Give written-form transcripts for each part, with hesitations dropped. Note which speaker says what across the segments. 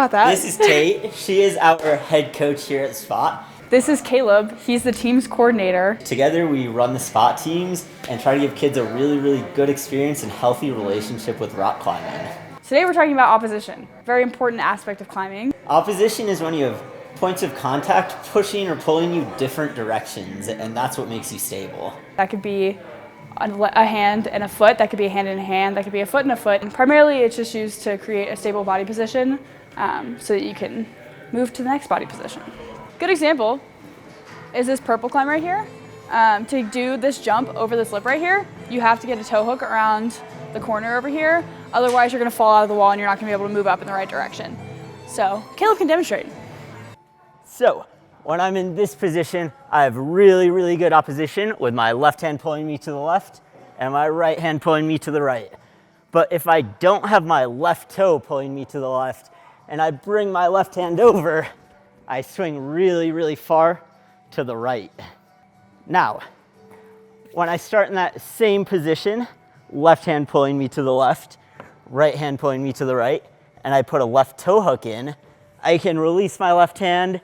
Speaker 1: about that.
Speaker 2: This is Tate. She is our head coach here at Spot.
Speaker 1: This is Caleb. He's the team's coordinator.
Speaker 2: Together we run the Spot teams and try to give kids a really, really good experience and healthy relationship with rock climbing.
Speaker 1: Today we're talking about opposition, very important aspect of climbing.
Speaker 2: Opposition is when you have points of contact pushing or pulling you different directions, and that's what makes you stable.
Speaker 1: That could be a hand and a foot, that could be a hand and a hand, that could be a foot and a foot. And primarily it's just used to create a stable body position so that you can move to the next body position. Good example is this purple climb right here. To do this jump over this lip right here, you have to get a toe hook around the corner over here. Otherwise you're gonna fall out of the wall and you're not gonna be able to move up in the right direction. So Caleb can demonstrate.
Speaker 2: So when I'm in this position, I have really, really good opposition with my left hand pulling me to the left and my right hand pulling me to the right. But if I don't have my left toe pulling me to the left and I bring my left hand over, I swing really, really far to the right. Now, when I start in that same position, left hand pulling me to the left, right hand pulling me to the right, and I put a left toe hook in, I can release my left hand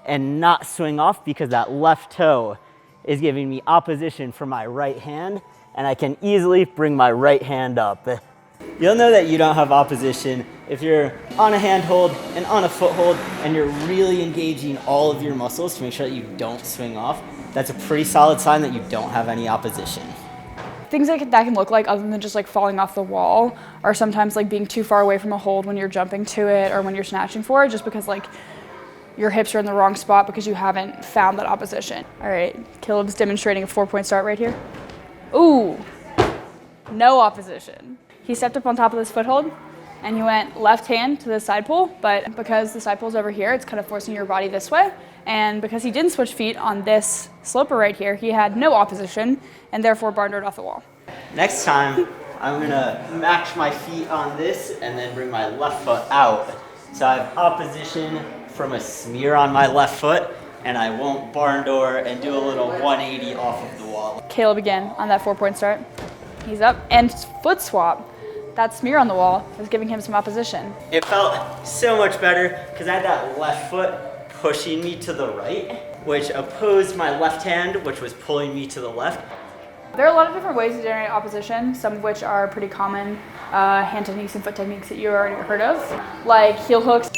Speaker 2: and not swing off because that left toe is giving me opposition for my right hand, and I can easily bring my right hand up. You'll know that you don't have opposition if you're on a hand hold and on a foot hold and you're really engaging all of your muscles to make sure that you don't swing off. That's a pretty solid sign that you don't have any opposition.
Speaker 1: Things that can look like, other than just like falling off the wall, are sometimes like being too far away from a hold when you're jumping to it or when you're snatching for it, just because like your hips are in the wrong spot because you haven't found that opposition. All right, Caleb's demonstrating a 4-point start right here. Ooh, no opposition. He stepped up on top of this foothold and he went left hand to the side pull, but because the side pull's over here, it's kind of forcing your body this way. And because he didn't switch feet on this sloper right here, he had no opposition and therefore barndored off the wall.
Speaker 2: Next time, I'm gonna match my feet on this and then bring my left foot out. So I have opposition from a smear on my left foot, and I won't barn door and do a little 180 off of the wall.
Speaker 1: Caleb again on that 4-point start. He's up and foot swap. That smear on the wall is giving him some opposition.
Speaker 2: It felt so much better because I had that left foot pushing me to the right, which opposed my left hand, which was pulling me to the left.
Speaker 1: There are a lot of different ways to generate opposition, some of which are pretty common hand techniques and foot techniques that you already heard of, like heel hooks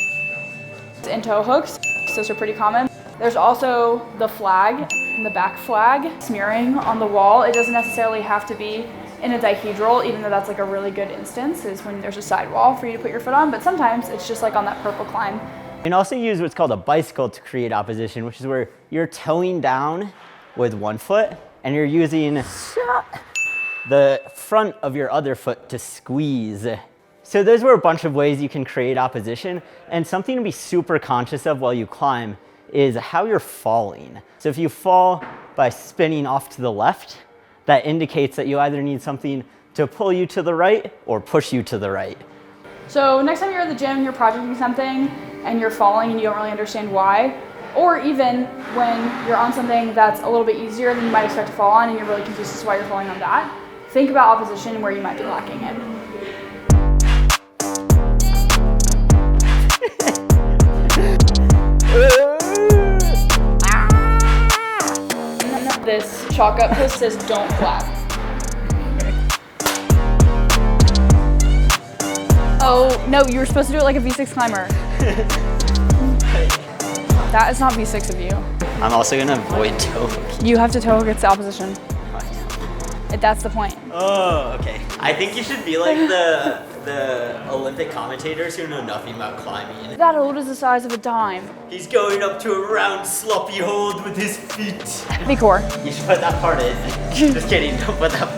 Speaker 1: and toe hooks. Those are pretty common. There's also the flag, the back flag, smearing on the wall. It doesn't necessarily have to be in a dihedral, even though that's like a really good instance, is when there's a sidewall for you to put your foot on, but sometimes it's just like on that purple climb.
Speaker 2: You can also use what's called a bicycle to create opposition, which is where you're toeing down with one foot and you're using the front of your other foot to squeeze. So those were a bunch of ways you can create opposition, and something to be super conscious of while you climb is how you're falling. So if you fall by spinning off to the left, that indicates that you either need something to pull you to the right or push you to the right.
Speaker 1: So next time you're at the gym, you're projecting something and you're falling and you don't really understand why, or even when you're on something that's a little bit easier than you might expect to fall on and you're really confused as to why you're falling on that, think about opposition and where you might be lacking it. This chalk up post says don't clap. Oh, no, you were supposed to do it like a V6 climber. That is not V6 of you.
Speaker 2: I'm also gonna avoid toe hook.
Speaker 1: You have to toe hook its opposition. That's the point.
Speaker 2: Oh, okay. I think you should be like the Olympic commentators who know nothing about climbing.
Speaker 1: That hold is the size of a dime.
Speaker 2: He's going up to a round sloppy hold with his feet.
Speaker 1: Be core.
Speaker 2: You should put that part in. Just kidding, don't put that part